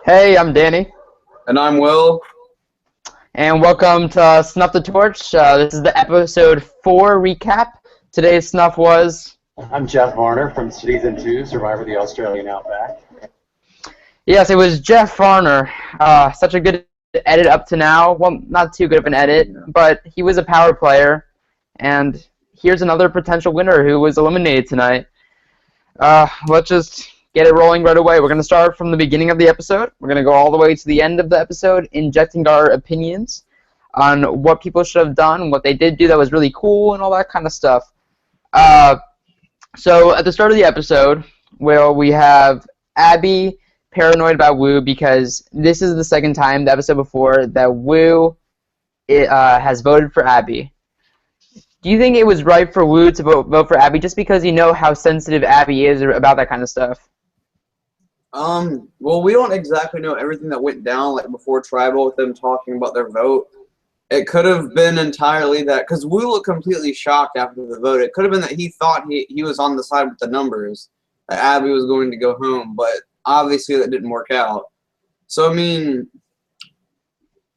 Hey, I'm Danny, And I'm Will. and welcome to Snuff the Torch. This is the episode 4 recap. Today's snuff was. I'm Jeff Varner from Season 2, Survivor the Australian Outback. Yes, it was Jeff Varner. Such a good edit up to now. Well, not too good of an edit, but he was a power player. And here's another potential winner who was eliminated tonight. Let's just get it rolling right away. We're going to start from the beginning of the episode. We're going to go all the way to the end of the episode, injecting our opinions on what people should have done, what they did do that was really cool, and all that kind of stuff. So at the start of the episode, we have Abby paranoid about Wu because this is the second time, the episode before, that Wu has voted for Abby. Do you think it was right for Wu to vote for Abby just because you know how sensitive Abby is about that kind of stuff? Well, we don't exactly know everything that went down, like before Tribal with them talking about their vote. It could have been entirely that, because Wu looked completely shocked after the vote. It could have been that he thought he was on the side with the numbers, that Abby was going to go home, but obviously that didn't work out. So, I mean,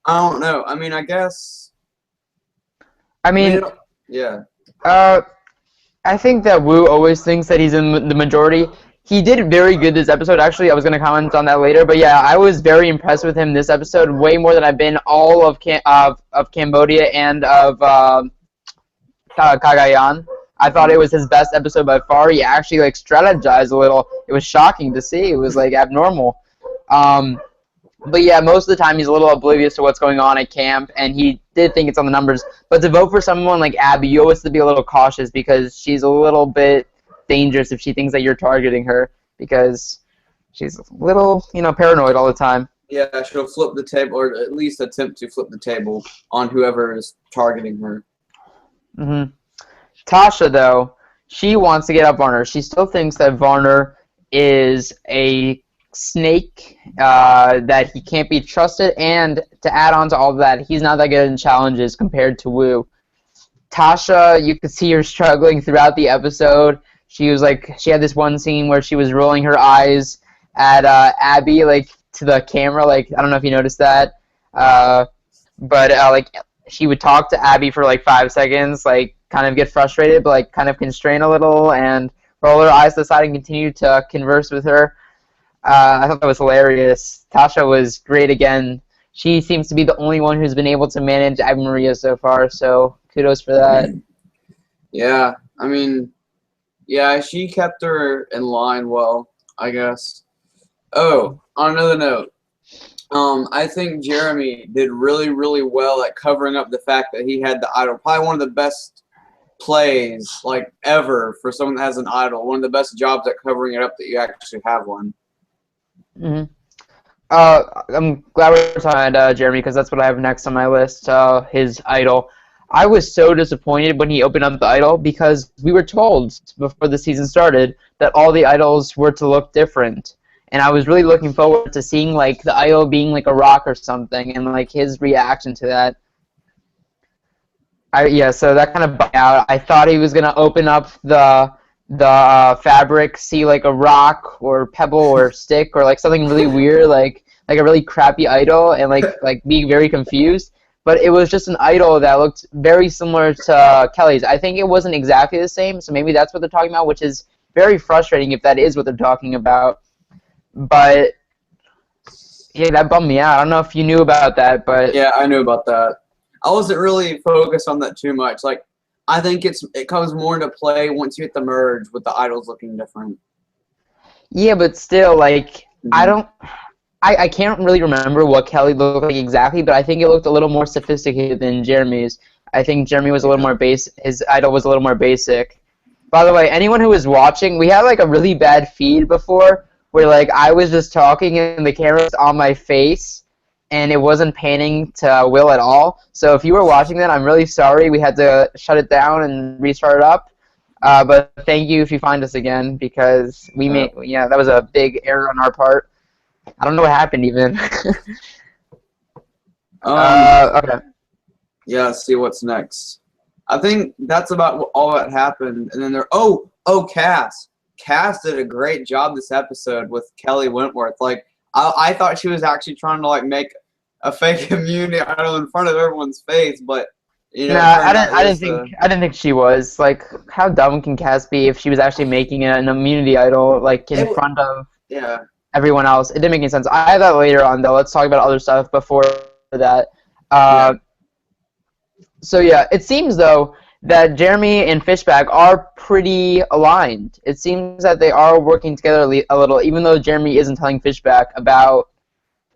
I don't know. I mean, I guess. Yeah. I think that Wu always thinks that he's in the majority. He did very good this episode. Actually, I was going to comment on that later. But yeah, I was very impressed with him this episode, way more than I've been all of Cambodia and of Cagayan. I thought it was his best episode by far. He actually strategized a little. It was shocking to see. It was abnormal. But yeah, most of the time he's a little oblivious to what's going on at camp, and he did think it's on the numbers. But to vote for someone like Abby, you always have to be a little cautious because she's a little bit dangerous if she thinks that you're targeting her because she's a little, paranoid all the time. Yeah, she'll flip the table, or at least attempt to flip the table on whoever is targeting her. Mm-hmm. Tasha, though, she wants to get up Varner. She still thinks that Varner is a snake, that he can't be trusted, and to add on to all of that, he's not that good in challenges compared to Wu. Tasha, you could see her struggling throughout the episode. She had this one scene where she was rolling her eyes at Abby, to the camera. I don't know if you noticed that. But she would talk to Abby for 5 seconds, kind of get frustrated, but kind of constrain a little and roll her eyes to the side and continue to converse with her. I thought that was hilarious. Tasha was great again. She seems to be the only one who's been able to manage Abby Maria so far, so kudos for that. Yeah, I mean, yeah, she kept her in line well, I guess. Oh, on another note, I think Jeremy did really, really well at covering up the fact that he had the idol. Probably one of the best plays, ever for someone that has an idol. One of the best jobs at covering it up that you actually have one. Mm-hmm. I'm glad we're talking about Jeremy because that's what I have next on my list, his idol. I was so disappointed when he opened up the idol because we were told before the season started that all the idols were to look different. And I was really looking forward to seeing the idol being a rock or something and his reaction to that. So that kind of bummed me out. I thought he was going to open up the fabric, see a rock or pebble or stick or something really weird, like a really crappy idol, and being very confused. But it was just an idol that looked very similar to Kelly's. I think it wasn't exactly the same, so maybe that's what they're talking about, which is very frustrating if that is what they're talking about. But yeah, that bummed me out. I don't know if you knew about that, but yeah, I knew about that. I wasn't really focused on that too much. I think it comes more into play once you hit the merge with the idols looking different. Yeah, but still, I can't really remember what Kelly looked like exactly, but I think it looked a little more sophisticated than Jeremy's. I think Jeremy was a little more his idol was a little more basic. By the way, anyone who was watching, we had a really bad feed before where I was just talking and the camera was on my face and it wasn't panning to Will at all. So if you were watching that, I'm really sorry. We had to shut it down and restart it up. But thank you if you find us again because that was a big error on our part. I don't know what happened even. Okay. Yeah, let's see what's next. I think that's about all that happened. And then Cass. Cass did a great job this episode with Kelly Wentworth. Like, I thought she was actually trying to like make a fake immunity idol in front of everyone's face, but you know, Nah, I didn't think she was. Like, how dumb can Cass be if she was actually making an immunity idol, like, in front of everyone else? It didn't make any sense. I have that later on, though. Let's talk about other stuff before that. So, yeah, it seems, though, that Jeremy and Fishback are pretty aligned. It seems that they are working together a little, even though Jeremy isn't telling Fishback about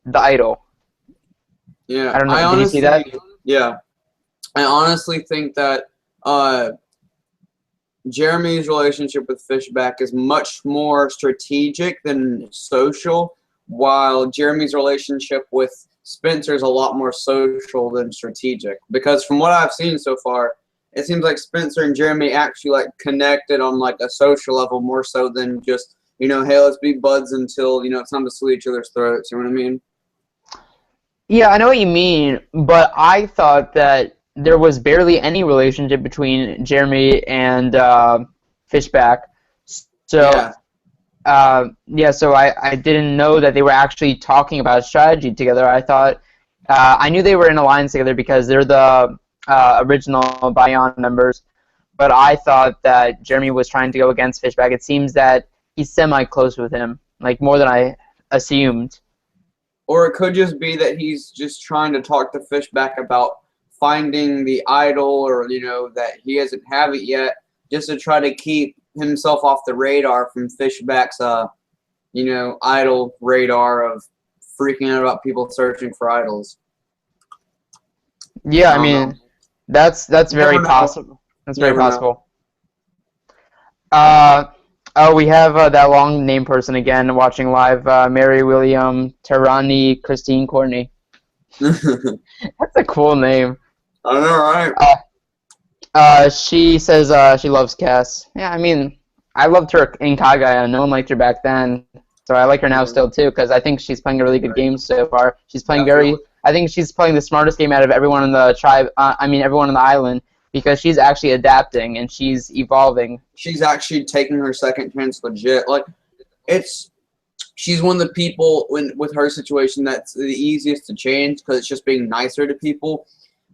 the idol. Yeah, I don't know. Did you see that? Yeah. I honestly think that Jeremy's relationship with Fishback is much more strategic than social, while Jeremy's relationship with Spencer is a lot more social than strategic. Because from what I've seen so far, it seems like Spencer and Jeremy actually like connected on like a social level more so than just, you know, hey, let's be buds until, you know, it's time to slit each other's throats. You know what I mean? Yeah, I know what you mean, but I thought that there was barely any relationship between Jeremy and Fishback. So, so I didn't know that they were actually talking about strategy together. I thought, I knew they were in alliance together because they're the original Bion members, but I thought that Jeremy was trying to go against Fishback. It seems that he's semi-close with him, like more than I assumed. Or it could just be that he's just trying to talk to Fishback about finding the idol, or, you know, that he doesn't have it yet, just to try to keep himself off the radar from Fishback's, you know, idol radar of freaking out about people searching for idols. Yeah, I mean, that's very possible. That's very possible. Oh, we have that long name person again watching live. Mary William Tarani Christine Courtney. That's a cool name. I know, right? She says she loves Cass. Yeah, I mean, I loved her in Kagaya. No one liked her back then, so I like her now still too, because I think she's playing a really good game so far. She's playing I think she's playing the smartest game out of everyone in the tribe. Everyone on the island, because she's actually adapting and she's evolving. She's actually taking her second chance legit. Like, she's one of the people with her situation that's the easiest to change because it's just being nicer to people.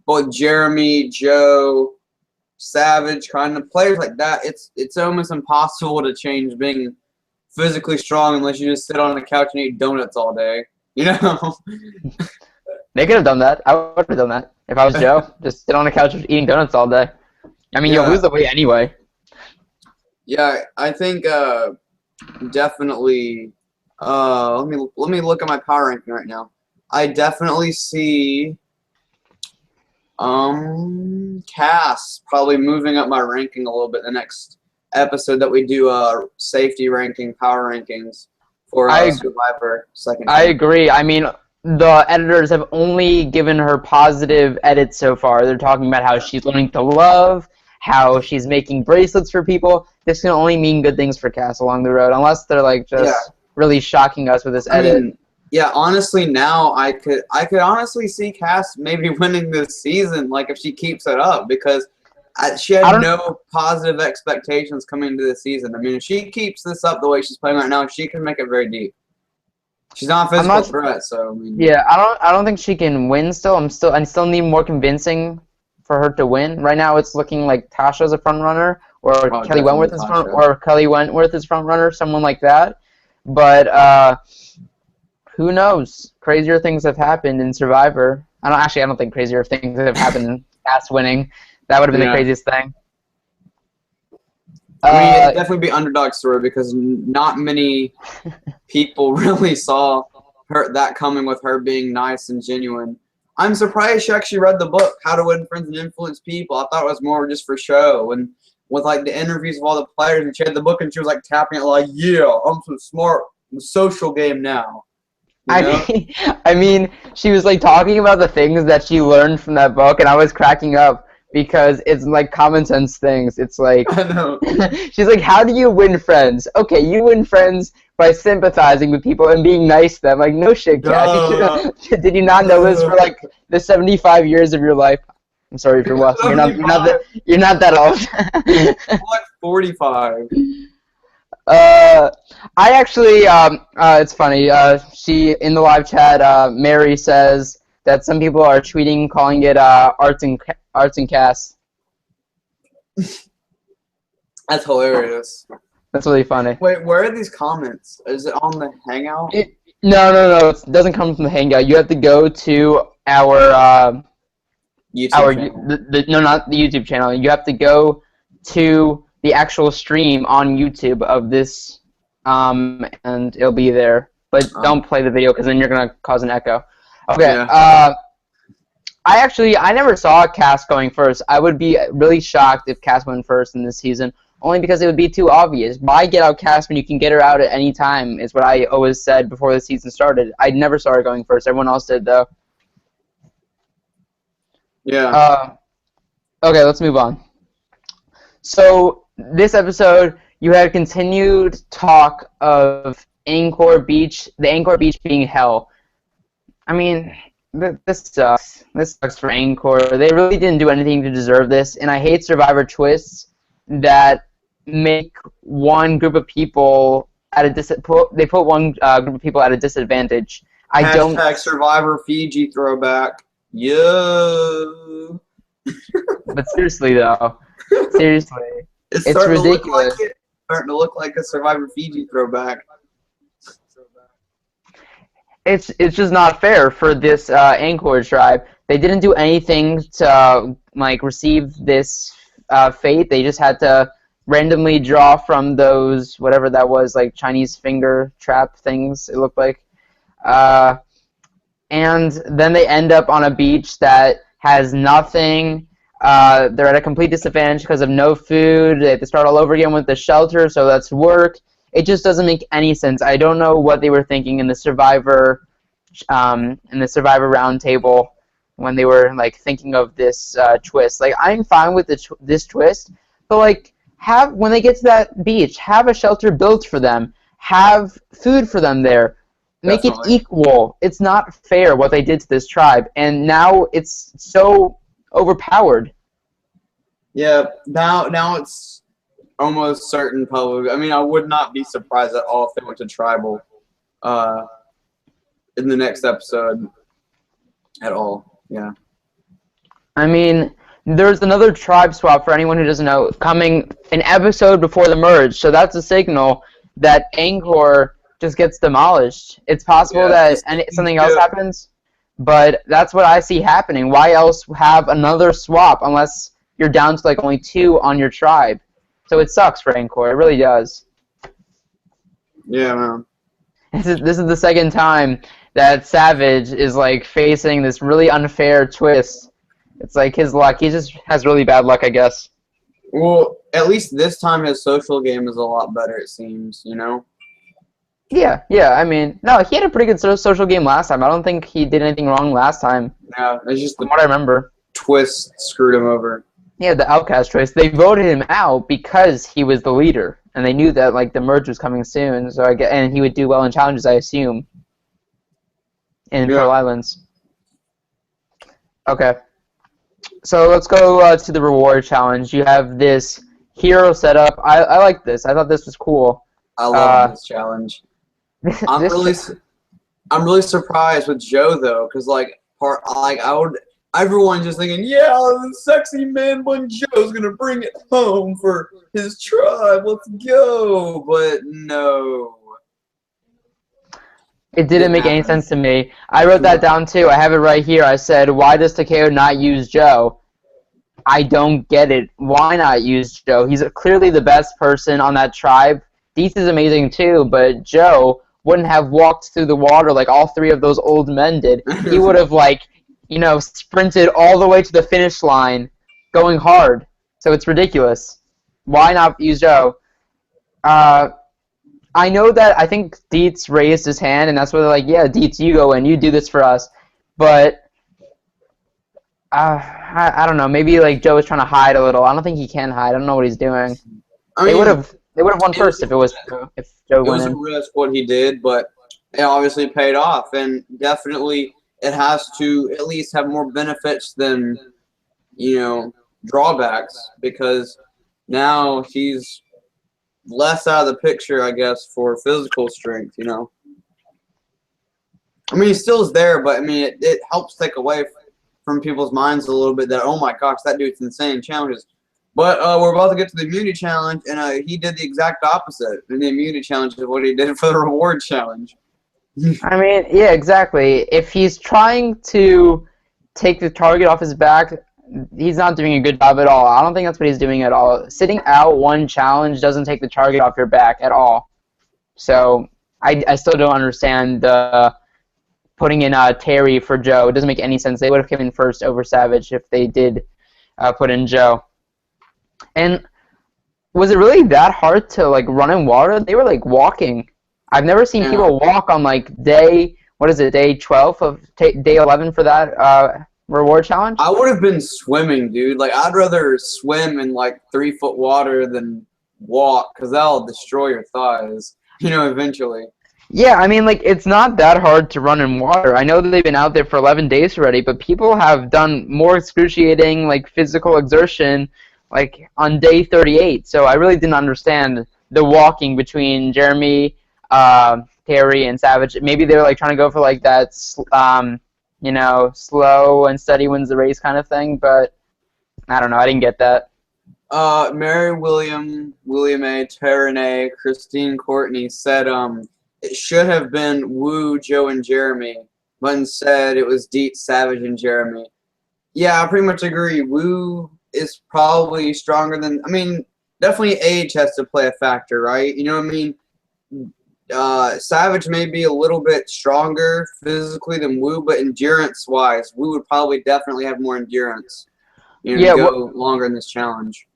But Jeremy, Joe, Savage, kind of players like that, it's almost impossible to change being physically strong unless you just sit on the couch and eat donuts all day. You know? They could have done that. I would have done that if I was Joe. Just sit on the couch eating donuts all day. I mean, you'll lose the weight anyway. Yeah, I think definitely. Let me look at my power ranking right now. I definitely see Cass probably moving up my ranking a little bit the next episode that we do safety ranking, power rankings for Survivor second. I agree. I mean, the editors have only given her positive edits so far. They're talking about how she's learning to love, how she's making bracelets for people. This can only mean good things for Cass along the road, unless they're like just really shocking us with this edit. I mean, yeah, honestly, now I could honestly see Cass maybe winning this season, like if she keeps it up, because she had no positive expectations coming into the season. I mean, if she keeps this up the way she's playing right now, she can make it very deep. She's not a physical threat, so I mean. Yeah, I don't think she can win. I still need more convincing for her to win. Right now, it's looking like Tasha's a front runner, or Kelly Wentworth is front runner, someone like that. But who knows? Crazier things have happened in Survivor. I don't think crazier things have happened in Cass winning. That would have been the craziest thing. I mean, it'd definitely be underdog story because not many people really saw that coming with her being nice and genuine. I'm surprised she actually read the book, How to Win Friends and Influence People. I thought it was more just for show. And with like the interviews of all the players, and she had the book and she was like tapping it like, yeah, I'm so smart. I'm a social game now. You know? I mean, she was like talking about the things that she learned from that book, and I was cracking up. Because it's like common sense things. It's like, I know. She's like, how do you win friends? Okay, you win friends by sympathizing with people and being nice to them. Like, no shit, Kat. Did you not know this for like the 75 years of your life? I'm sorry if you're watching. You're not that old. I'm like 45. I actually, it's funny. She in the live chat, Mary says that some people are tweeting calling it arts and cast. That's hilarious. That's really funny. Wait, where are these comments? Is it on the Hangout? No. It doesn't come from the Hangout. You have to go to YouTube our channel. no, not the YouTube channel. You have to go to the actual stream on YouTube of this, and it'll be there. But don't play the video because then you're gonna cause an echo. Okay. Yeah. I never saw Cass going first. I would be really shocked if Cass went first in this season, only because it would be too obvious. Why get out Cass when you can get her out at any time? Is what I always said before the season started. I never saw her going first. Everyone else did though. Yeah. Okay, let's move on. So this episode, you had continued talk of Angkor Beach, the Angkor Beach being hell. I mean, this sucks. This sucks for Angkor. They really didn't do anything to deserve this, and I hate Survivor twists that make one group of people at a they put one group of people at a disadvantage. Hashtag Survivor Fiji throwback. Yo. But seriously though, seriously, it's ridiculous. Starting to look like a Survivor Fiji throwback. It's just not fair for this Angkor tribe. They didn't do anything to like receive this fate. They just had to randomly draw from those whatever that was, like Chinese finger trap things. It looked like, and then they end up on a beach that has nothing. They're at a complete disadvantage because of no food. They have to start all over again with the shelter, so that's work. It just doesn't make any sense. I don't know what they were thinking in the Survivor roundtable when they were like thinking of this twist. Like, I'm fine with this twist, but like when they get to that beach, have a shelter built for them, have food for them there, make Definitely. it equal. It's not fair what they did to this tribe, and now it's so overpowered. Yeah, now it's almost certain public. I mean, I would not be surprised at all if they went to tribal in the next episode at all. Yeah. I mean, there's another tribe swap for anyone who doesn't know coming an episode before the merge, so that's a signal that Angkor just gets demolished. It's possible that something else happens, but that's what I see happening. Why else have another swap unless you're down to like only 2 on your tribe? So it sucks for Angkor. It really does. Yeah, man. This is the second time that Savage is like facing this really unfair twist. It's like his luck. He just has really bad luck, I guess. Well, at least this time his social game is a lot better, it seems, you know? Yeah. I mean, no, he had a pretty good social game last time. I don't think he did anything wrong last time. Yeah, it's just from what I remember. Twist screwed him over. Yeah, the outcast choice. They voted him out because he was the leader, and they knew that like the merge was coming soon. So and he would do well in challenges, I assume. In Pearl Islands. Okay. So let's go to the reward challenge. You have this hero setup. I like this. I thought this was cool. I love this challenge. I'm really surprised with Joe though, because everyone just thinking, yeah, the sexy man when Joe's gonna bring it home for his tribe. Let's go, but no. It didn't make any sense to me. I wrote that down too. I have it right here. I said, why does Takeo not use Joe? I don't get it. Why not use Joe? He's clearly the best person on that tribe. Deets is amazing too, but Joe wouldn't have walked through the water like all 3 of those old men did. He would have sprinted all the way to the finish line, going hard. So it's ridiculous. Why not use Joe? I know that I think Deets raised his hand, and that's why they're like, yeah, Deets, you go in, you do this for us. But I don't know. Maybe like Joe was trying to hide a little. I don't think he can hide. I don't know what he's doing. They would have won first if Joe went in. It was a risk what he did, but it obviously paid off, and definitely it has to at least have more benefits than drawbacks, because now he's less out of the picture, I guess, for physical strength, you know. I mean, he still is there, but I mean, it helps take away from people's minds a little bit that, oh my gosh, that dude's insane challenges. But we're about to get to the immunity challenge, and he did the exact opposite in the immunity challenge of what he did for the reward challenge. I mean, yeah, exactly. If he's trying to take the target off his back, he's not doing a good job at all. I don't think that's what he's doing at all. Sitting out one challenge doesn't take the target off your back at all. So I still don't understand the putting in Terry for Joe. It doesn't make any sense. They would have come in first over Savage if they did put in Joe. And was it really that hard to like run in water? They were like walking. I've never seen people walk on like day 12 of day 11 for that reward challenge. I would have been swimming, dude. Like, I'd rather swim in like 3-foot water than walk, because that'll destroy your thighs, you know, eventually. Yeah, I mean, like, it's not that hard to run in water. I know that they've been out there for 11 days already, but people have done more excruciating, like, physical exertion, like, on day 38. So I really didn't understand the walking between Jeremy, Terry, and Savage. Maybe they were, like, trying to go for, like, that, you know, slow and steady wins the race kind of thing, but I don't know. I didn't get that. Mary William A., Taryn A., Christine Courtney said, it should have been Woo, Joe, and Jeremy, but instead it was Deet, Savage, and Jeremy. Yeah, I pretty much agree. Woo is probably stronger than... I mean, definitely age has to play a factor, right? You know what I mean? Savage may be a little bit stronger physically than Woo, but endurance-wise, Woo would probably definitely have more endurance, you know, to go longer in this challenge.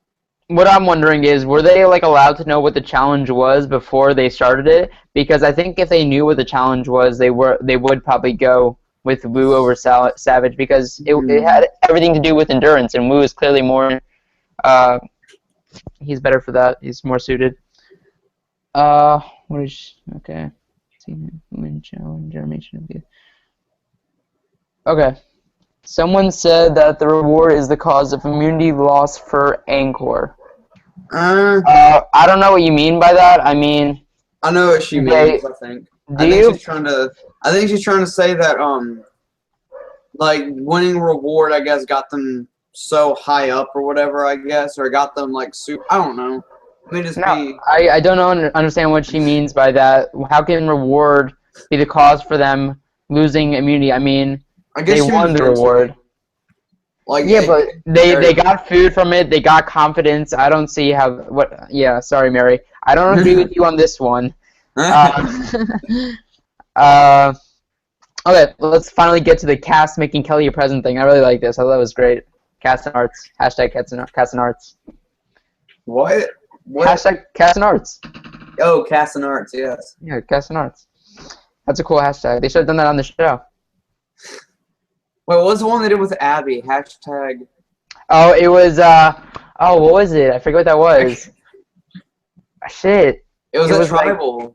What I'm wondering is, were they like allowed to know what the challenge was before they started it? Because I think if they knew what the challenge was, they would probably go with Woo over Savage, because it had everything to do with endurance, and Woo is clearly more. He's better for that. He's more suited. Okay? Win challenge. Jeremy should be. Okay. Someone said that the reward is the cause of immunity loss for Angkor. I don't know what you mean by that. I mean, I know what she means. I think. She's trying to say that like winning reward, I guess, got them so high up or whatever. I guess, or got them like super. I don't know. I don't understand what she means by that. How can reward be the cause for them losing immunity? I mean, I guess they won the reward. Like, yeah, but they got food from it. They got confidence. I don't see how. Yeah, sorry, Mary. I don't agree with you on this one. Okay, let's finally get to the cast making Kelly a present thing. I really like this. I thought it was great. Cast and Arts. Hashtag Cast and Arts. What? Hashtag Cast and Arts. Oh, Cast and Arts, yes. Yeah, Cast and Arts. That's a cool hashtag. They should have done that on the show. Wait, what was the one they did with Abby? Hashtag. Oh, it was, what was it? I forget what that was. Shit. It was a tribal. Like,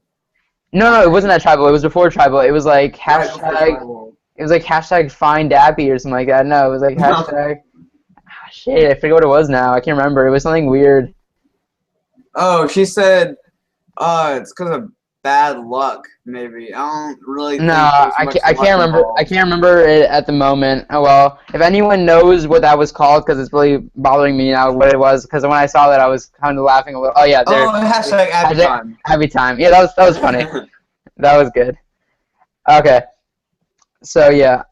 no, it wasn't that tribal. It was before tribal. It was like hashtag. It was like hashtag find Abby or something like that. No, it was like hashtag. Shit, I forget what it was now. I can't remember. It was something weird. Oh, she said, it's because of bad luck, maybe. I don't really think I can't remember. Involved. I can't remember it at the moment. Oh well. If anyone knows what that was called, because it's really bothering me now what it was, because when I saw that I was kind of laughing a little. Oh yeah, there. Oh, hashtag Abby time. Abby time. Yeah, that was funny. That was good. Okay. So yeah,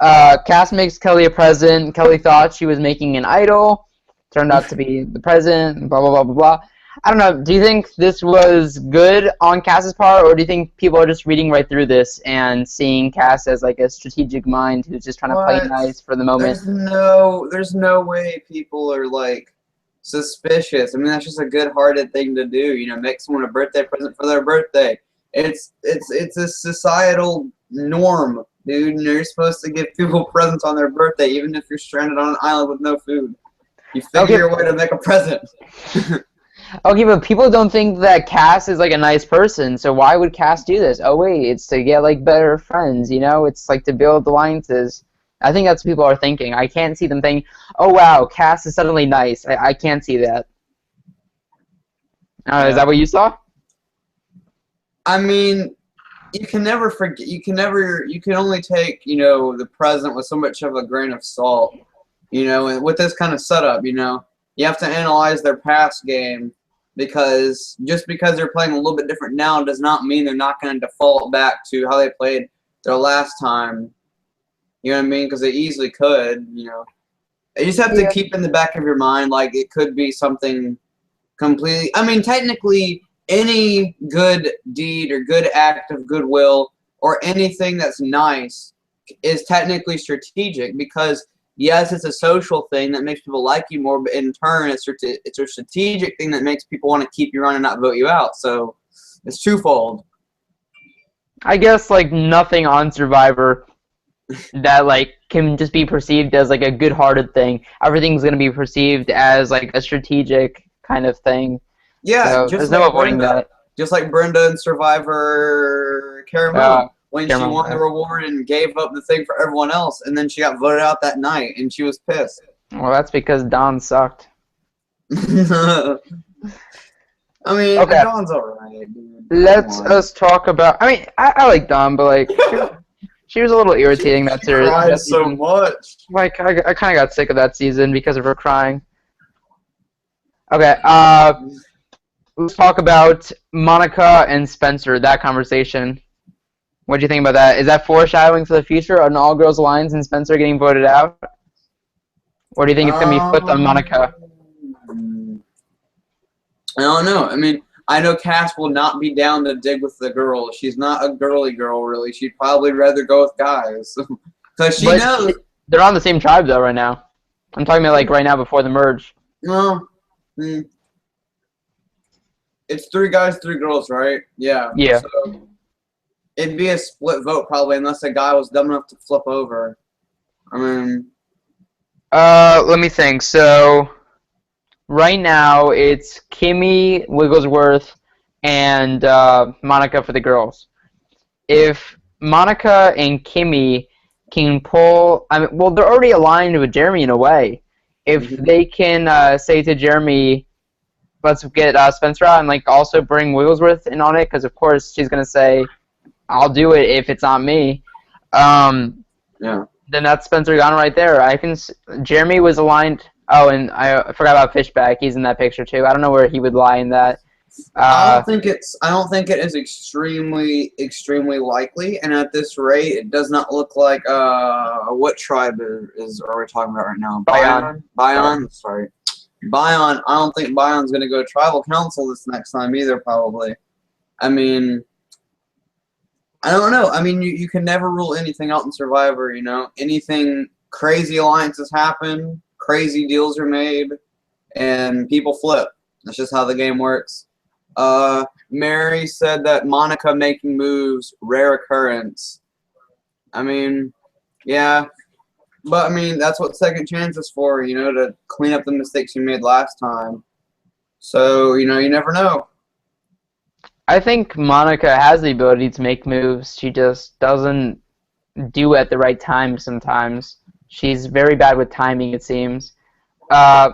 Cass makes Kelly a present. Kelly thought she was making an idol. Turned out to be the present. Blah blah blah blah blah. I don't know. Do you think this was good on Cass's part, or do you think people are just reading right through this and seeing Cass as like a strategic mind who's just trying to play nice for the moment? There's no way people are like suspicious. I mean, that's just a good-hearted thing to do. You know, make someone a birthday present for their birthday. It's a societal norm, dude. And you're supposed to give people presents on their birthday, even if you're stranded on an island with no food. You figure your way to make a present. Okay, but people don't think that Cass is like a nice person, so why would Cass do this? Oh wait, it's to get like better friends, you know? It's like to build alliances. I think that's what people are thinking. I can't see them thinking, oh wow, Cass is suddenly nice. I can't see that. Is that what you saw? I mean, you can never forget. You can never. You can only take the present with so much of a grain of salt. And with this kind of setup, you have to analyze their past game because just because they're playing a little bit different now does not mean they're not going to default back to how they played their last time. You know what I mean? Because they easily could. You just have to keep in the back of your mind like it could be something completely. I mean, technically, any good deed or good act of goodwill or anything that's nice is technically strategic because yes, it's a social thing that makes people like you more, but in turn, it's a strategic thing that makes people want to keep you on and not vote you out. So it's twofold. I guess like nothing on Survivor that like can just be perceived as like a good-hearted thing. Everything's gonna be perceived as like a strategic kind of thing. Yeah, so just there's like no avoiding Brenda. that. Just like Brenda in Survivor Caramel. When she Caramel, won the reward and gave up the thing for everyone else, and then she got voted out that night, and she was pissed. Well, that's because Don sucked. I mean, Okay. Dawn's alright, dude. Let's us talk about. I mean, I like Don, but like she was a little irritating that series. Cried so much. Like I kind of got sick of that season because of her crying. Okay. Let's talk about Monica and Spencer. That conversation. What do you think about that? Is that foreshadowing for the future? An all-girls alliance and Spencer getting voted out? Or do you think it's going to be flipped on Monica? I don't know. I mean, I know Cass will not be down to dig with the girls. She's not a girly girl, really. She'd probably rather go with guys. Because she knows. They're on the same tribe, though, right now. I'm talking about, like, right now before the merge. No. It's 3 guys, 3 girls, right? Yeah. Yeah. So it'd be a split vote, probably, unless a guy was dumb enough to flip over. I mean. Let me think. So, right now, it's Kimmy, Wigglesworth, and Monica for the girls. If Monica and Kimmy can pull... I mean, well, they're already aligned with Jeremy in a way. If they can say to Jeremy, let's get Spencer out and like also bring Wigglesworth in on it, because of course she's going to say, I'll do it if it's not me. Yeah. Then that's Spencer gone right there. Jeremy was aligned. Oh, and I forgot about Fishback. He's in that picture too. I don't know where he would lie in that. I don't think it is extremely likely, and at this rate, it does not look like what tribe are we talking about right now? Bion. Sorry, Bion. I don't think Bion's going to go to tribal council this next time either. Probably. I mean, I don't know. I mean, you can never rule anything out in Survivor. Anything crazy alliances happen, crazy deals are made, and people flip. That's just how the game works. Mary said that Monica making moves, rare occurrence. I mean, yeah. But, I mean, that's what second chance is for, to clean up the mistakes you made last time. So, you never know. I think Monica has the ability to make moves. She just doesn't do it at the right time sometimes. She's very bad with timing, it seems. I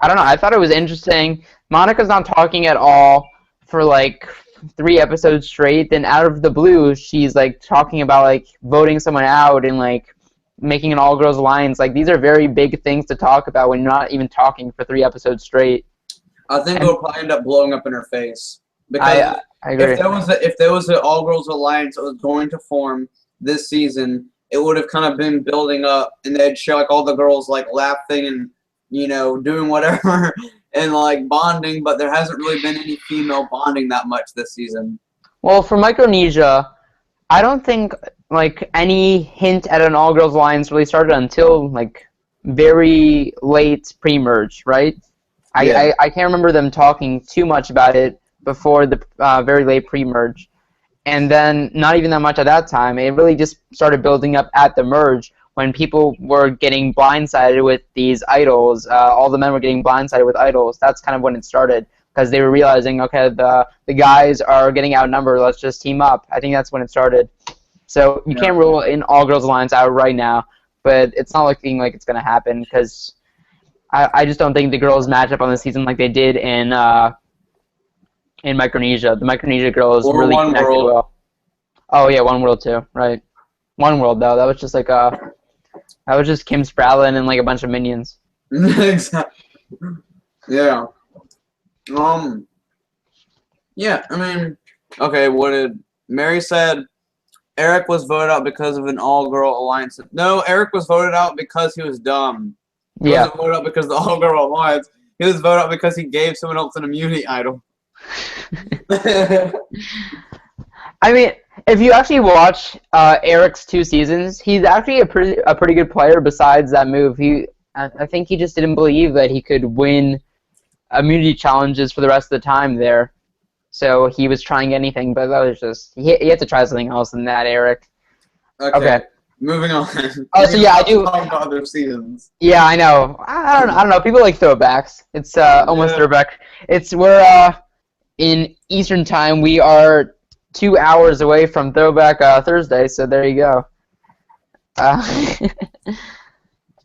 don't know. I thought it was interesting. Monica's not talking at all for like 3 episodes straight. Then out of the blue, she's like talking about like voting someone out and like making an all-girls alliance. Like these are very big things to talk about when you're not even talking for 3 episodes straight. I think it'll probably end up blowing up in her face. Because I agree. If there was an all-girls alliance that was going to form this season, it would have kind of been building up, and they'd show like all the girls like laughing and doing whatever and like bonding, but there hasn't really been any female bonding that much this season. Well, for Micronesia, I don't think like any hint at an all-girls alliance really started until like very late pre-merge, right? Yeah. I can't remember them talking too much about it before the very late pre-merge. And then not even that much at that time. It really just started building up at the merge when people were getting blindsided with these idols. All the men were getting blindsided with idols. That's kind of when it started because they were realizing, okay, the guys are getting outnumbered. Let's just team up. I think that's when it started. So you can't rule an all-girls alliance out right now, but it's not looking like it's going to happen because I just don't think the girls match up on the season like they did in in Micronesia. The Micronesia girl is Or really One connected World. well. Oh yeah, One World too, right? One World though, that was just like that was just Kim Spradlin and like a bunch of minions. Exactly. Yeah. Yeah, I mean, okay, what did Mary said? Eric was voted out because of an all-girl alliance. No, Eric was voted out because he was dumb. He Yeah. wasn't voted out because of the all-girl alliance. He was voted out because he gave someone else an immunity idol. I mean, if you actually watch Eric's 2 seasons, he's actually a pretty good player. Besides that move, I think he just didn't believe that he could win immunity challenges for the rest of the time there. So he was trying anything, but that was just he had to try something else than that, Eric. Okay. Moving on. Oh, so yeah, I do. Talk about other seasons. Yeah, I know. I don't know. People like throwbacks. It's almost throwback. We're in Eastern time. We are 2 hours away from Throwback Thursday. So there you go.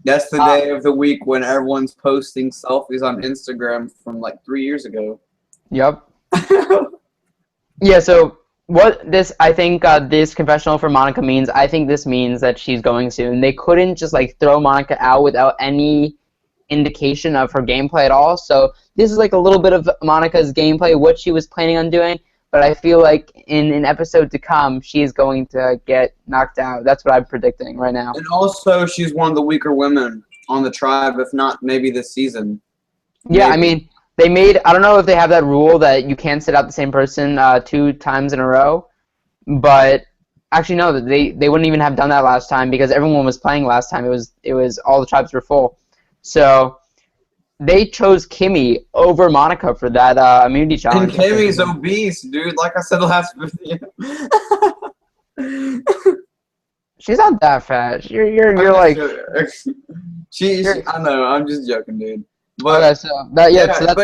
That's the day of the week when everyone's posting selfies on Instagram from like 3 years ago. Yep. Yeah, so what I think this confessional for Monica means, I think this means that she's going soon. They couldn't just like throw Monica out without any indication of her gameplay at all. So this is like a little bit of Monica's gameplay, what she was planning on doing. But I feel like in an episode to come, she's going to get knocked out. That's what I'm predicting right now. And also, she's one of the weaker women on the tribe, if not maybe this season. Yeah, I mean, they made, I don't know if they have that rule that you can't sit out the same person 2 times in a row, but actually no, they wouldn't even have done that last time because everyone was playing last time. It was all the tribes were full. So they chose Kimmy over Monica for that immunity challenge. And Kimmy's obese, dude. Like I said last video. She's not that fat. You're like I know, I'm just joking, dude. But okay, so but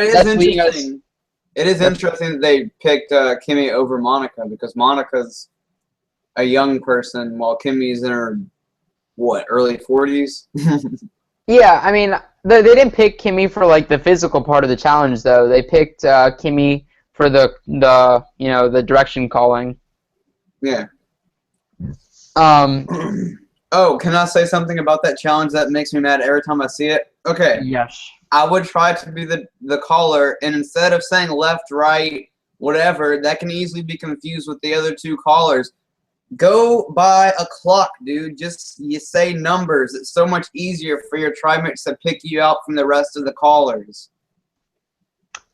it is interesting. It is interesting that they picked Kimmy over Monica because Monica's a young person while Kimmy's in her early 40s. Yeah, I mean they didn't pick Kimmy for like the physical part of the challenge though. They picked Kimmy for the the direction calling. Yeah. Oh, can I say something about that challenge that makes me mad every time I see it? Okay. Yes. I would try to be the caller, and instead of saying left, right, whatever, that can easily be confused with the other 2 callers. Go by a clock, dude. You say numbers. It's so much easier for your trimates to pick you out from the rest of the callers.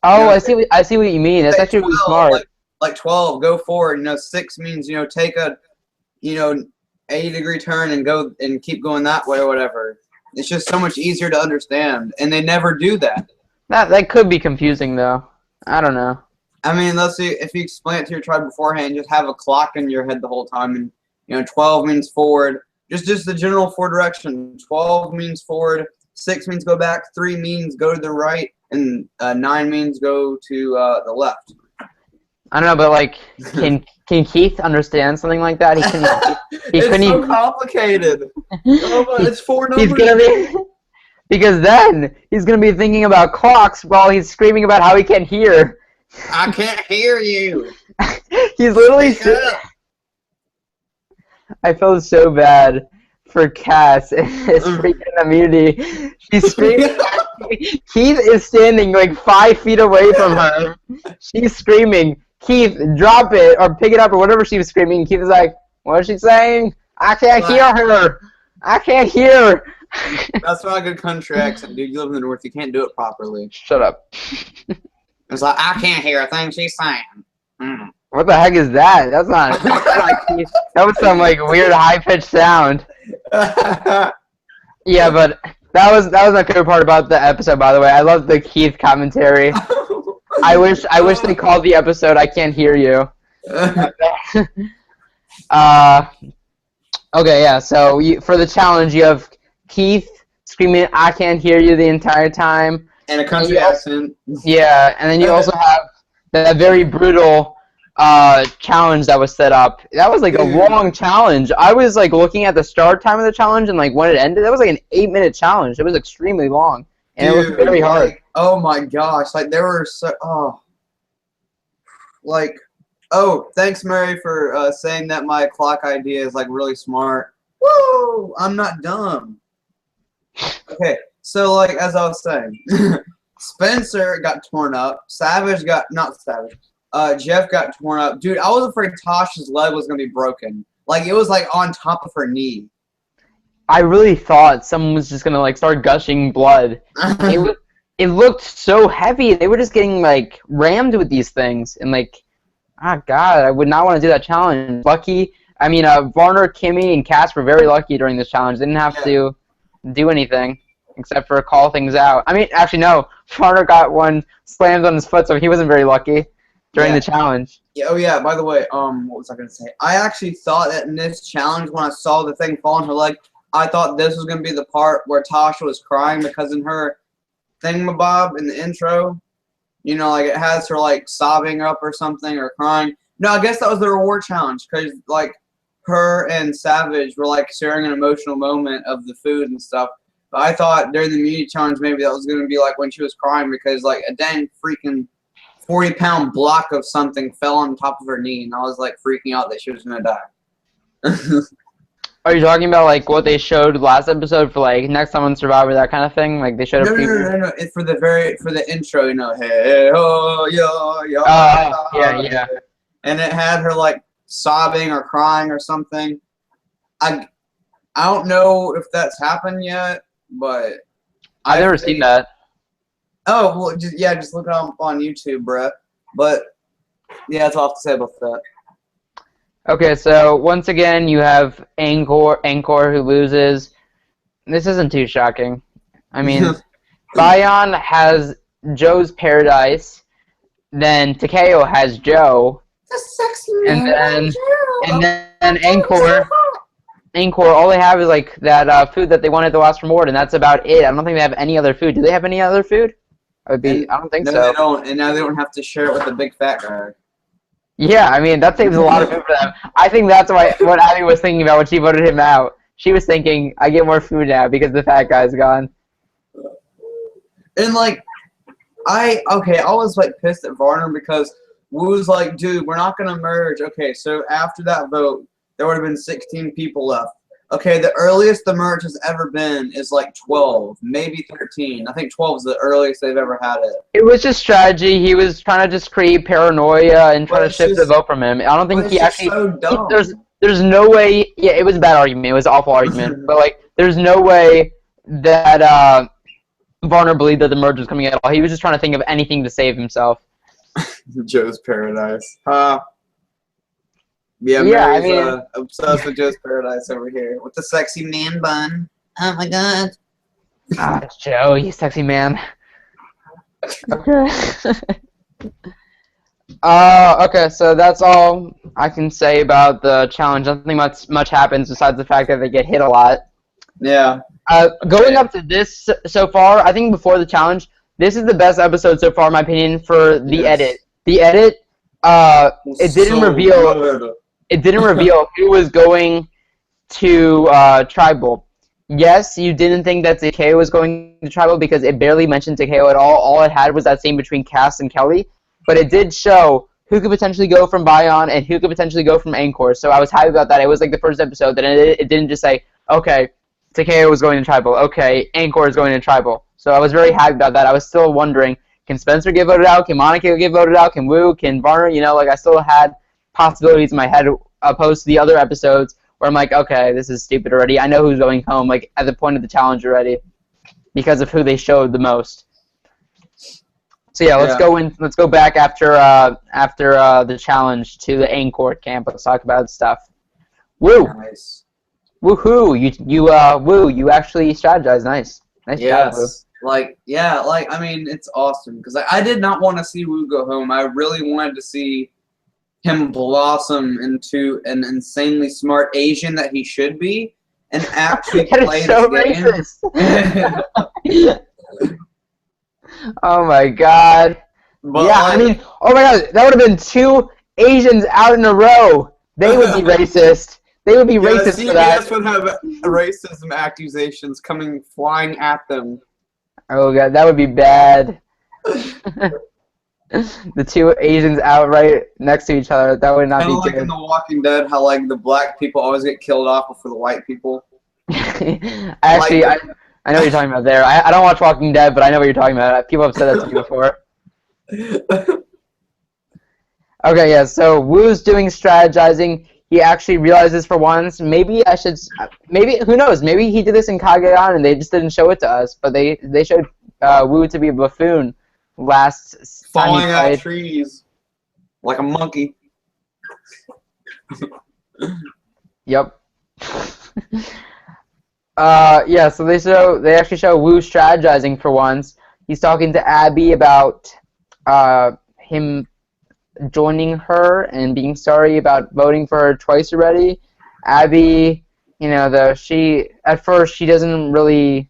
Oh, I see what you mean. That's actually 12, really smart. Like 12, go forward. 6 means take a 80-degree turn and go and keep going that way or whatever. It's just so much easier to understand, and they never do that. That could be confusing though. I don't know. I mean, let's see if you explain it to your tribe beforehand. Just have a clock in your head the whole time, and 12 means forward. Just the general 4 direction. 12 means forward. 6 means go back. 3 means go to the right, and 9 means go to the left. I don't know, but like, can Keith understand something like that? It's so complicated. It's 4 numbers. He's gonna be because then he's gonna be thinking about clocks while he's screaming about how he can't hear. I can't hear you. He's literally. I felt so bad for Cass and his freaking immunity. She's screaming. Keith is standing like 5 feet away from her. She's screaming, "Keith, drop it or pick it up," or whatever she was screaming. Keith is like, "What is she saying? I can't hear her. I can't hear." That's not a good country accent, dude. You live in the North. You can't do it properly. Shut up. It's like, I can't hear a thing she's saying. Mm. What the heck is that? That's not Keith. That was some like weird high-pitched sound. Yeah, but that was my favorite part about the episode. By the way, I love the Keith commentary. I wish they called the episode "I Can't Hear You." Okay, yeah. So for the challenge, you have Keith screaming "I can't hear you" the entire time. And a country accent. Yeah, and then you also have that very brutal challenge that was set up. That was like a long challenge. I was like looking at the start time of the challenge and like when it ended, that was like an 8-minute challenge. It was extremely long. And it was very hard. Oh my gosh. Like there were like, oh, thanks, Mary, for saying that my clock idea is like really smart. Woo! I'm not dumb. Okay, so like as I was saying, Spencer got torn up. Savage got not Savage. Jeff got torn up. Dude, I was afraid Tasha's leg was gonna be broken. Like it was like on top of her knee. I really thought someone was just gonna like start gushing blood. It looked so heavy. They were just getting like rammed with these things, and like, ah, God, I would not want to do that challenge. Lucky, I mean, Varner, Kimmy, and Cass were very lucky during this challenge. They didn't have to do anything except for call things out. I mean, actually, no. Varner got one slammed on his foot, so he wasn't very lucky during the challenge. Yeah, oh yeah, by the way, what was I gonna say? I actually thought that in this challenge, when I saw the thing fall on her leg, I thought this was gonna be the part where Tasha was crying because in her thingamabob in the intro, you know, like it has her like sobbing up or something or crying. No, I guess that was the reward challenge because like her and Savage were like sharing an emotional moment of the food and stuff. But I thought during the immunity challenge maybe that was gonna be like when she was crying because like a dang freaking 40-pound block of something fell on top of her knee and I was like freaking out that she was gonna die. Are you talking about like what they showed last episode for like next time on Survivor, that kind of thing? Like they showed a preview? No. It's for the intro, you know, hey ho yo yo. Yeah. And it had her like sobbing or crying or something. I don't know if that's happened yet, but I've never seen that. Oh well, just look it up on YouTube, bruh. But yeah, that's all I have to say about that. Okay, so once again, you have Angkor who loses. This isn't too shocking. I mean, Bayon has Joe's Paradise, then Takeo has Joe, The sexy man. and then Angkor, all they have is like that food that they wanted to last for more, and that's about it. I don't think they have any other food. Do they have any other food? I don't think so. No, they don't, and now they don't have to share it with the big fat guy. Yeah, I mean, that saves a lot of food for them. I think that's what Abby was thinking about when she voted him out. She was thinking, I get more food now because the fat guy's gone. And, like, I was, like, pissed at Varner because Wu was like, dude, we're not going to merge. Okay, so after that vote, there would have been 16 people left. Okay, the earliest the merge has ever been is like 12, maybe 13. I think 12 is the earliest they've ever had it. It was just strategy. He was trying to just create paranoia and try to shift the vote from him. I don't think he actually. So dumb. There's no way. Yeah, it was a bad argument. It was an awful argument. But like, there's no way that Varner believed that the merge was coming at all. He was just trying to think of anything to save himself. Joe's Paradise. Yeah, I Mary's mean, obsessed with Joe's Paradise over here with the sexy man bun. Oh my god. Ah, Joe, you sexy man. Okay. Okay, so that's all I can say about the challenge. Nothing much happens besides the fact that they get hit a lot. Yeah. Going up to this so far, I think before the challenge, this is the best episode so far, in my opinion, for the edit. The edit, it didn't reveal. Good. It didn't reveal who was going to Tribal. Yes, you didn't think that Takeo was going to Tribal because it barely mentioned Takeo at all. All it had was that scene between Cass and Kelly. But it did show who could potentially go from Bayon and who could potentially go from Angkor. So I was happy about that. It was like the first episode that it didn't just say, okay, Takeo was going to Tribal. Okay, Angkor is going to Tribal. So I was very happy about that. I was still wondering, can Spencer get voted out? Can Monica get voted out? Can Wu? Can Varner? You know, like I still had possibilities in my head opposed to the other episodes where I'm like, okay, this is stupid already. I know who's going home, like at the point of the challenge already, because of who they showed the most. So yeah, let's go back after the challenge to the Angkor camp. Let's talk about stuff. Woo! Nice. Woohoo! You actually strategized. Nice job, Woo. I mean, it's awesome because I did not want to see Wu go home. I really wanted to see him blossom into an insanely smart Asian that he should be and actually play this game. Oh my god. But yeah, I mean, oh my god, that would have been 2 Asians out in a row. They would be racist. They would be racist for that. CBS would have racism accusations coming flying at them. Oh god, that would be bad. The two Asians out right next to each other. That would not Kind be of like good. in The Walking Dead, how like the black people always get killed off before the white people. Actually, Like I know what you're talking about there. I don't watch Walking Dead, but I know what you're talking about. People have said that to me before. Okay, yeah, so Wu's doing strategizing. He actually realizes for once, maybe who knows, maybe he did this in Kageyama and they just didn't show it to us, but they showed Wu to be a buffoon last time he falling out played. of trees like a monkey. Yep. Yeah, so they actually show Wu strategizing for once. He's talking to Abby about him joining her and being sorry about voting for her twice already. Abby, at first she doesn't really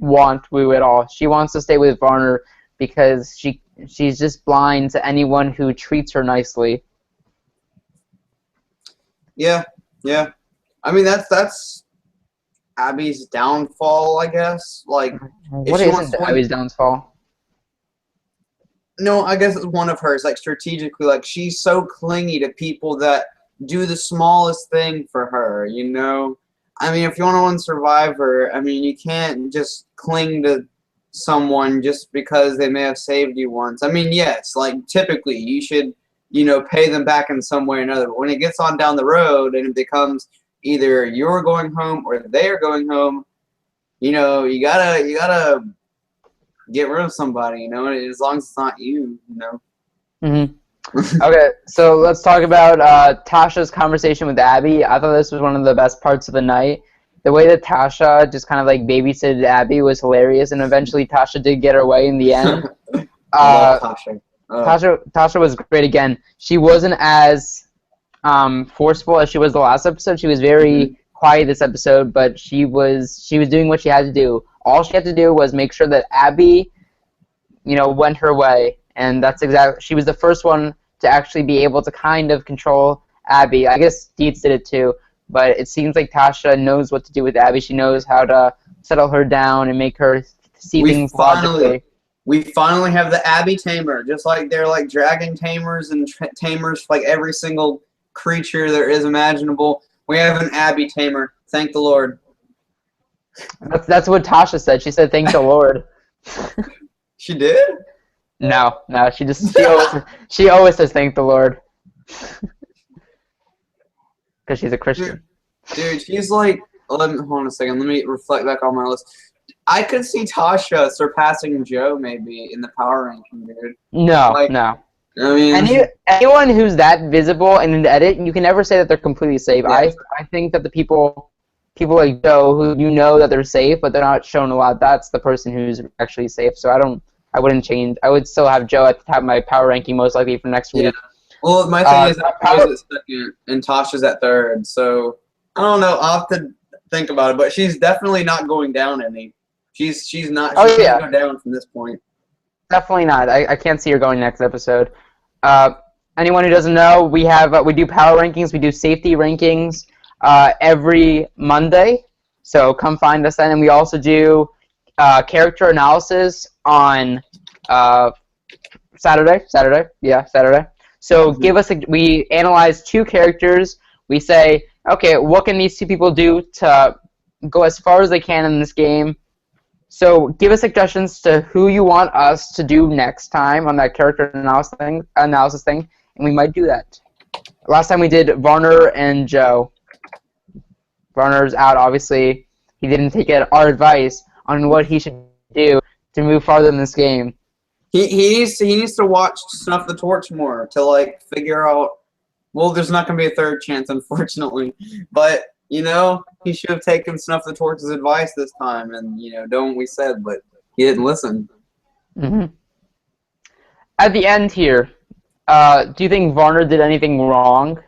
want Wu at all. She wants to stay with Varner because she's just blind to anyone who treats her nicely. Yeah. I mean that's Abby's downfall, I guess. Like, What she is wants to win- Abby's downfall? No, I guess it's one of hers. Like strategically, like she's so clingy to people that do the smallest thing for her. I mean, if you want to win Survivor, I mean, you can't just cling to someone just because they may have saved you once. I mean, yes, like typically you should, pay them back in some way or another. But when it gets on down the road and it becomes either you're going home or they're going home, you gotta get rid of somebody, as long as it's not you, Okay, so let's talk about Tasha's conversation with Abby. I thought this was one of the best parts of the night. The way that Tasha just kind of like babysitted Abby was hilarious, and eventually Tasha did get her way in the end. I love Tasha. Tasha was great again. She wasn't as forceful as she was the last episode. She was very quiet this episode, but she was doing what she had to do. All she had to do was make sure that Abby, went her way, and that's exactly. She was the first one to actually be able to kind of control Abby. I guess Dietz did it too, but it seems like Tasha knows what to do with Abby. She knows how to settle her down and make her see things logically. We finally have the Abby tamer, just like they're like dragon tamers and tamers for like every single creature there is imaginable. We have an Abby tamer. Thank the Lord. That's what Tasha said. She said, "Thank the Lord." She did? No. She always says, "Thank the Lord," because she's a Christian. Dude, she's like. Hold on a second. Let me reflect back on my list. I could see Tasha surpassing Joe maybe in the power ranking, dude. No. I mean, anyone who's that visible in an edit, you can never say that they're completely safe. Yeah. I think that the people like Joe, who that they're safe, but they're not shown a lot, that's the person who's actually safe. So I wouldn't change. I would still have Joe at the top of my power ranking most likely for next week. Well, my thing is that Joe's at second and Tasha's at third. So I don't know. I'll have to think about it, but she's definitely not going down any. She's not. She can't go down from this point. Definitely not. I can't see her going next episode. Anyone who doesn't know, we do power rankings. We do safety rankings every Monday. So come find us then. And we also do character analysis on Saturday. Saturday. So we analyze two characters. We say, okay, what can these two people do to go as far as they can in this game? So give us suggestions to who you want us to do next time on that character analysis thing, and we might do that. Last time we did Varner and Joe. Varner's out, obviously. He didn't take our advice on what he should do to move farther in this game. He needs to watch Snuff the Torch more to like figure out. Well, there's not gonna be a third chance, unfortunately, but. He should have taken Snuff the Torch's advice this time and, done what we said, but he didn't listen. Mm-hmm. At the end here, do you think Varner did anything wrong?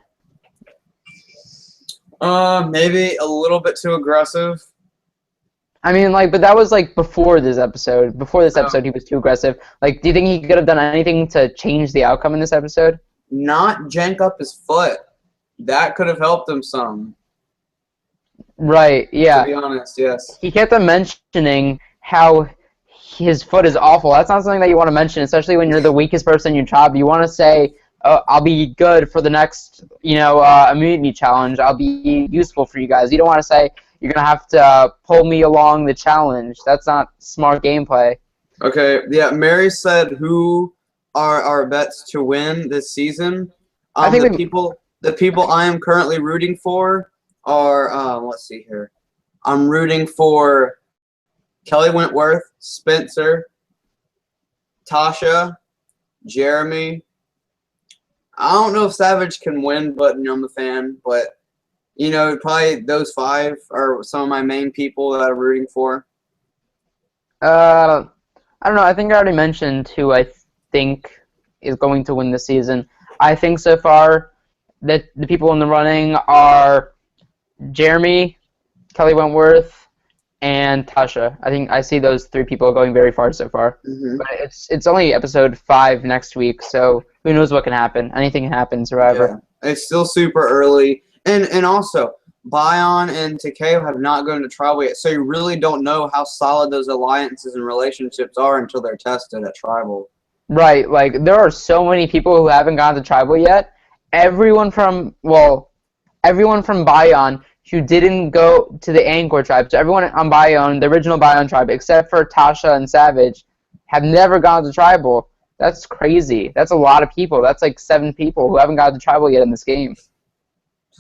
Maybe a little bit too aggressive. I mean, but that was, before this episode. Before this episode, he was too aggressive. Do you think he could have done anything to change the outcome in this episode? Not jank up his foot. That could have helped him some. Right, yeah. To be honest, yes. He kept on mentioning how his foot is awful. That's not something that you want to mention, especially when you're the weakest person in your tribe. You want to say, oh, I'll be good for the next, immunity challenge. I'll be useful for you guys. You don't want to say, you're going to have to pull me along the challenge. That's not smart gameplay. Okay, yeah, Mary said who are our bets to win this season. I think the people I am currently rooting for are, let's see here. I'm rooting for Kelly Wentworth, Spencer, Tasha, Jeremy. I don't know if Savage can win, but I'm a fan. But, probably those 5 are some of my main people that I'm rooting for. I don't know. I think I already mentioned who I think is going to win this season. I think so far that the people in the running are Jeremy, Kelly Wentworth, and Tasha. I think I see those 3 people going very far so far. Mm-hmm. But it's only episode 5 next week, so who knows what can happen? Anything can happen in Survivor. Yeah. It's still super early. And also, Bion and Takeo have not gone to tribal yet, so you really don't know how solid those alliances and relationships are until they're tested at tribal. Right, like there are so many people who haven't gone to tribal yet. Everyone from Bion who didn't go to the Angkor tribe, so everyone on Bion, the original Bion tribe, except for Tasha and Savage, have never gone to tribal. That's crazy. That's a lot of people. That's like 7 people who haven't gone to tribal yet in this game. It's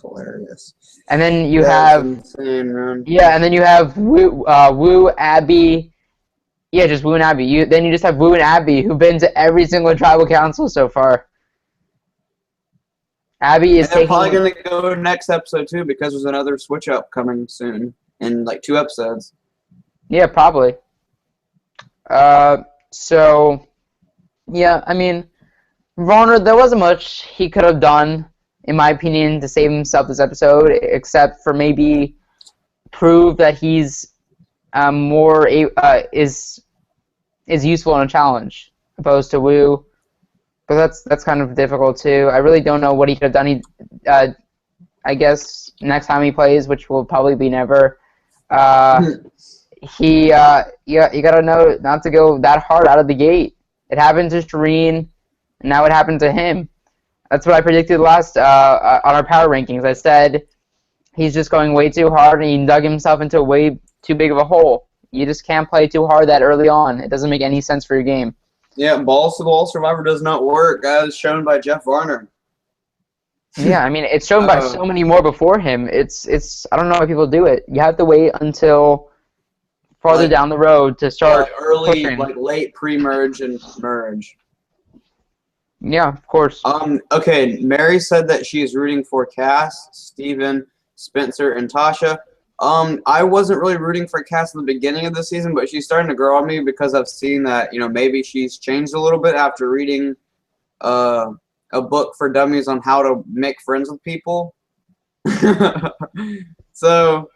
hilarious. And then you That's have insane, man. Yeah, and then you have Wu, Abby. Yeah, just Wu and Abby. Then you just have Wu and Abby, who've been to every single tribal council so far. Abby is they're probably going to go next episode, too, because there's another switch-up coming soon in, like, 2 episodes. Yeah, probably. So, yeah, I mean, Varner, there wasn't much he could have done, in my opinion, to save himself this episode, except for maybe prove that he's is useful in a challenge, opposed to Wu. But that's kind of difficult too. I really don't know what he could have done. I guess next time he plays, which will probably be never, you gotta know not to go that hard out of the gate. It happened to Shireen, and now it happened to him. That's what I predicted last on our power rankings. I said he's just going way too hard, and he dug himself into way too big of a hole. You just can't play too hard that early on. It doesn't make any sense for your game. Yeah, balls to the wall Survivor does not work, as shown by Jeff Varner. Yeah, I mean, it's shown by so many more before him. It's I don't know why people do it. You have to wait until farther down the road to start early, pushing. like late pre-merge and merge. Yeah, of course. Okay, Mary said that she is rooting for Cass, Steven, Spencer, and Tasha. I wasn't really rooting for Cass in the beginning of the season, but she's starting to grow on me because I've seen that, maybe she's changed a little bit after reading a book for dummies on how to make friends with people. So,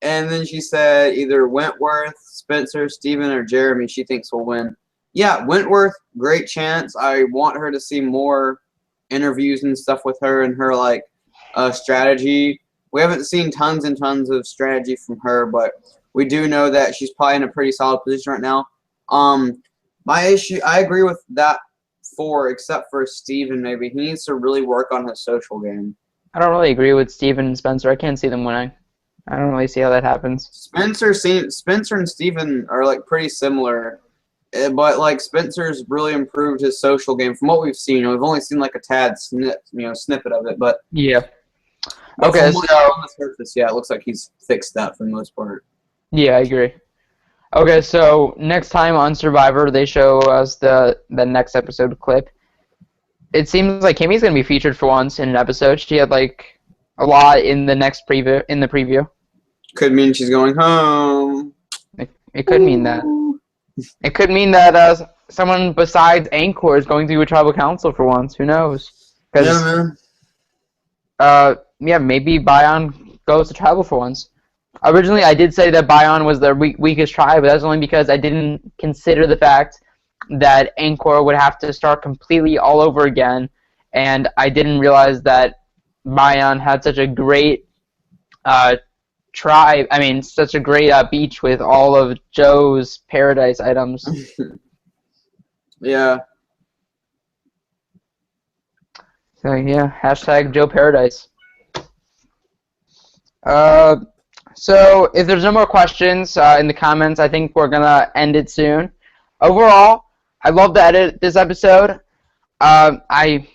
and then she said either Wentworth, Spencer, Steven, or Jeremy she thinks will win. Yeah, Wentworth, great chance. I want her to see more interviews and stuff with her and her, strategy. We haven't seen tons and tons of strategy from her, but we do know that she's probably in a pretty solid position right now. My issue, I agree with that 4, except for Steven maybe. He needs to really work on his social game. I don't really agree with Steven and Spencer. I can't see them winning. I don't really see how that happens. Spencer and Steven are, pretty similar. But, Spencer's really improved his social game from what we've seen. We've only seen, a tad snippet of it, but... Yeah. But okay, so... on the surface, yeah, it looks like he's fixed that for the most part. Yeah, I agree. Okay, so next time on Survivor, they show us the next episode clip. It seems like Kimmy's going to be featured for once in an episode. She had, a lot in the preview. Could mean she's going home. It could mean that. It could mean that someone besides Angkor is going to a tribal council for once. Who knows? Yeah, man. Maybe Bion goes to tribal for once. Originally, I did say that Bion was the weakest tribe, but that's only because I didn't consider the fact that Angkor would have to start completely all over again, and I didn't realize that Bion had such a great such a great beach with all of Joe's paradise items. Yeah. So yeah, hashtag Joe Paradise. So if there's no more questions in the comments, I think we're gonna end it soon. Overall, I love to edit this episode. I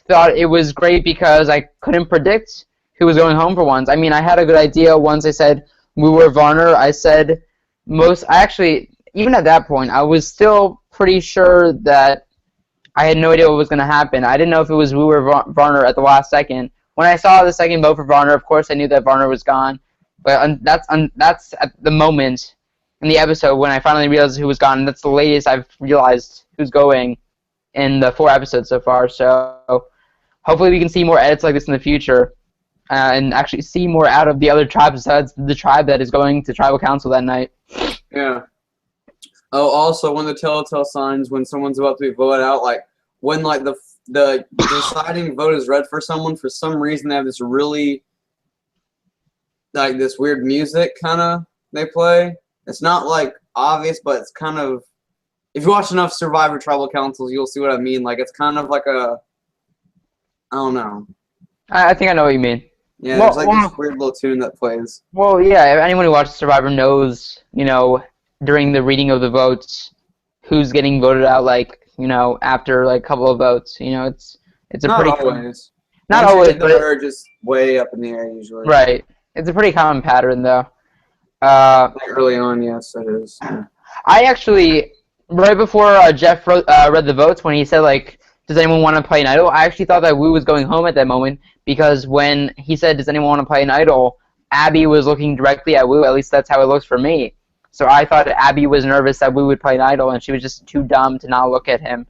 thought it was great because I couldn't predict who was going home for once. I mean, I had a good idea once I said we were Varner. I said even at that point, I was still pretty sure that I had no idea what was going to happen. I didn't know if it was Wu or Varner at the last second. When I saw the second vote for Varner, of course I knew that Varner was gone. But that's at the moment in the episode when I finally realized who was gone. That's the latest I've realized who's going in the 4 episodes so far. So hopefully we can see more edits like this in the future and actually see more out of the other tribes besides the tribe that is going to tribal council that night. Yeah. Oh, also, one of the telltale signs when someone's about to be voted out, like when like the deciding vote is read for someone, for some reason they have this really like this weird music kind of they play. It's not like obvious, but it's kind of, if you watch enough Survivor tribal councils, you'll see what I mean. Like it's kind of like I don't know. I think I know what you mean. Yeah, there's like this weird little tune that plays. Well, yeah, if anyone who watches Survivor knows, during the reading of the votes, who's getting voted out, after, a couple of votes. It's a Not pretty... always. Not always, but... They're just way up in the air, usually. Right. It's a pretty common pattern, though. Like early on, yes, it is. Yeah. I actually, right before Jeff read the votes, when he said, does anyone want to play an idol, I actually thought that Wu was going home at that moment, because when he said, does anyone want to play an idol, Abby was looking directly at Wu. At least that's how it looks for me. So I thought Abby was nervous that Wu would play an idol, and she was just too dumb to not look at him.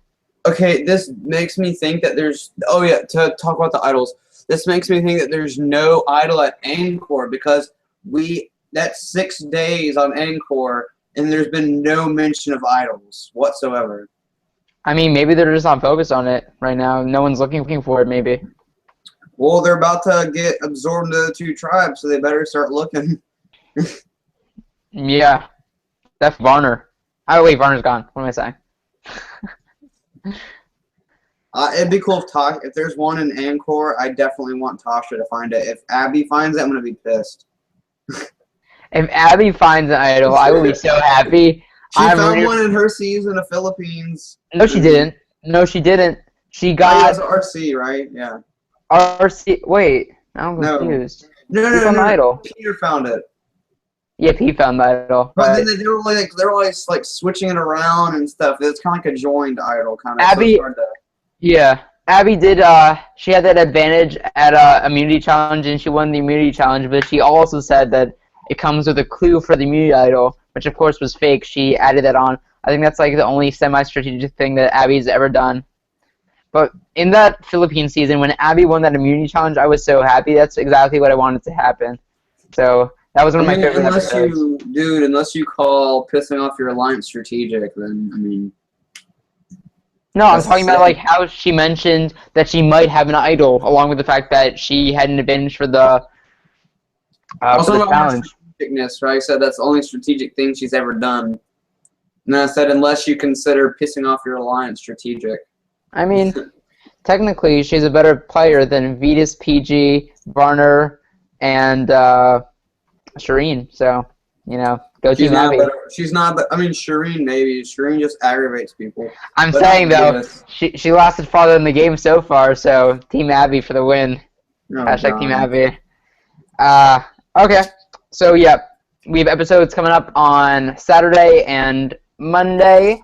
Okay, this makes me think that there's... Oh, yeah, to talk about the idols. This makes me think that there's no idol at Encore, because that's 6 days on Encore, and there's been no mention of idols whatsoever. I mean, maybe they're just not focused on it right now. No one's looking for it, maybe. Well, they're about to get absorbed into the 2 tribes, so they better start looking. Yeah. That's Varner. Oh, wait, Varner's gone. What am I saying? It'd be cool if there's one in Encore, I definitely want Tasha to find it. If Abby finds it, I'm going to be pissed. If Abby finds an idol, I will be so happy. She found one in her season of Philippines. No, she didn't. No, she didn't. She got... It was RC, right? Yeah. RC... Wait. I'm confused. No. Idol? Peter found it. Yeah, Pete found the idol. But then they were always switching it around and stuff. It's kind of like a joined idol, kind of. Abby... So yeah. Abby did, she had that advantage at immunity challenge, and she won the immunity challenge, but she also said that it comes with a clue for the immunity idol, which of course was fake. She added that on. I think that's the only semi-strategic thing that Abby's ever done. But in that Philippine season, when Abby won that immunity challenge, I was so happy. That's exactly what I wanted to happen. So that was one of my favorite episodes. Unless you call pissing off your alliance strategic, then, I mean... No, I'm talking about how she mentioned that she might have an idol, along with the fact that she had an advantage for the challenge. Strategicness, right? I said that's the only strategic thing she's ever done. And then I said unless you consider pissing off your alliance strategic. I mean, technically she's a better player than Vetus, PG, Varner, and Shireen. So, go Team Abby. She's not, but I mean, Shireen maybe. Shireen just aggravates people. I'm saying, though, she lasted farther in the game so far, so Team Abby for the win. Oh, Hashtag Team Abby. Okay, so, yeah, we have episodes coming up on Saturday and Monday.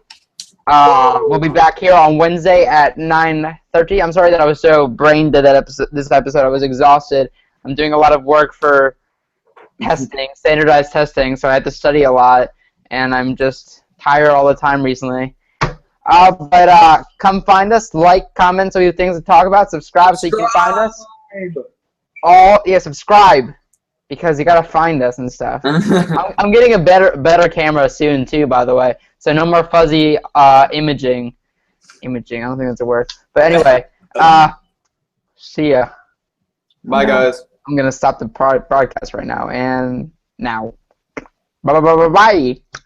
We'll be back here on Wednesday at 9:30. I'm sorry that I was so brain dead this episode. I was exhausted. I'm doing a lot of work for testing, standardized testing, so I had to study a lot, and I'm just tired all the time recently. But come find us, comment, so we have things to talk about, subscribe so you can find us. Subscribe, because you gotta find us and stuff. I'm getting a better camera soon too, by the way, so no more fuzzy imaging. I don't think that's a word. But anyway, see ya. Bye, guys. I'm gonna stop the broadcast right now. And now. Bye bye bye bye bye.